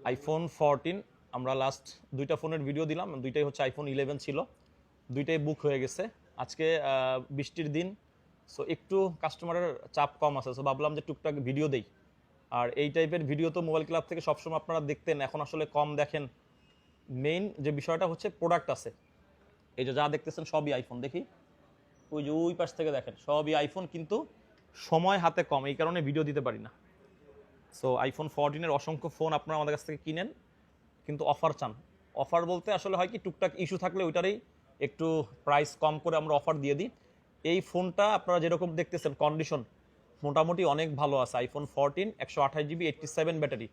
IPhone 14 আমরা last দুইটা ফোনের ভিডিও দিলাম, দুইটাই হচ্ছে আইফোন 11 ছিল, দুইটাই বুক হয়ে গেছে। আজকে বৃষ্টির দিন, সো একটু কাস্টমারের চাপ কম আছে, সো ভাবলাম যে টুকটাক ভিডিও দেই। আর এই টাইপের ভিডিও তো মোবাইল ক্লাব থেকে সবসময় আপনারা দেখতেন, এখন আসলে কম দেখেন। মেইন যে বিষয়টা হচ্ছে প্রোডাক্ট আছে, এই যে যা দেখতেছেন সবই আইফোন। দেখি ওই যে ওই পাশ থেকে দেখেন সবই আইফোন, কিন্তু সময় হাতে কম, এই কারণে ভিডিও দিতে পারি না। সো আইফোন 14-এর অসংখ্য ফোন আপনারা আমাদের কাছ থেকে কিনেন, কিন্তু অফার চান। অফার বলতে আসলে হয় কি, টুকটাক ইস্যু থাকলে ওইটারই একটু প্রাইস কম করে আমরা অফার দিয়ে দিই। এই ফোনটা আপনারা যেরকম দেখতেছেন কন্ডিশন মোটামুটি অনেক ভালো আছে। আইফোন 14 128 GB 87 ব্যাটারি,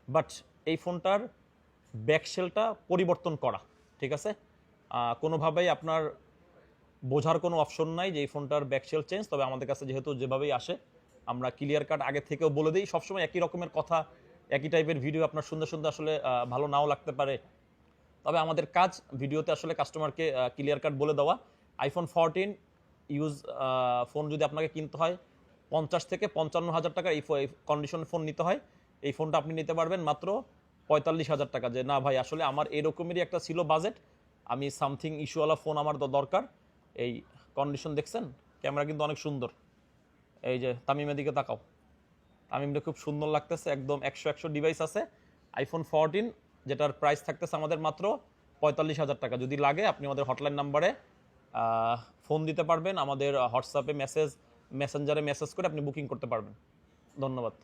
বাট এই ফোনটার ব্যাকশেলটা পরিবর্তন করা, ঠিক আছে? কোনোভাবেই আপনার বোঝার কোনো অপশন নাই যে এই ফোনটার ব্যাকশেল চেঞ্জ। তবে আমাদের কাছে যেহেতু যেভাবেই আসে আমরা ক্লিয়ার কাট আগে থেকেও বলে দিই। সবসময় একই রকমের কথা, একই টাইপের ভিডিও আপনার শুনতে শুনতে আসলে ভালো নাও লাগতে পারে। তবে আমাদের কাজ ভিডিওতে আসলে কাস্টমারকে ক্লিয়ার কাট বলে দেওয়া। আইফোন 14 ইউজ ফোন যদি আপনাকে কিনতে হয় 50 থেকে 55 হাজার টাকা, এই কন্ডিশন ফোন নিতে হয়, এই ফোনটা আপনি নিতে পারবেন মাত্র 45 হাজার টাকা। যে না ভাই আসলে আমার এরকমেরই একটা ছিল বাজেট, আমি সামথিং ইস্যুওয়ালা ফোন আমার দরকার। এই কন্ডিশন দেখছেন, ক্যামেরা কিন্তু অনেক সুন্দর। এই যে তামিমের দিকে তাকাও, তামিমটা খুব সুন্দর লাগতেছে, একদম 100 ডিভাইস আছে। আইফোন 14 যেটার প্রাইস থাকতেছে আমাদের মাত্র 45 হাজার টাকা। যদি লাগে আপনি আমাদের হটলাইন নাম্বারে ফোন দিতে পারবেন, আমাদের হোয়াটসঅ্যাপে মেসেঞ্জারে মেসেজ করে আপনি বুকিং করতে পারবেন। ধন্যবাদ।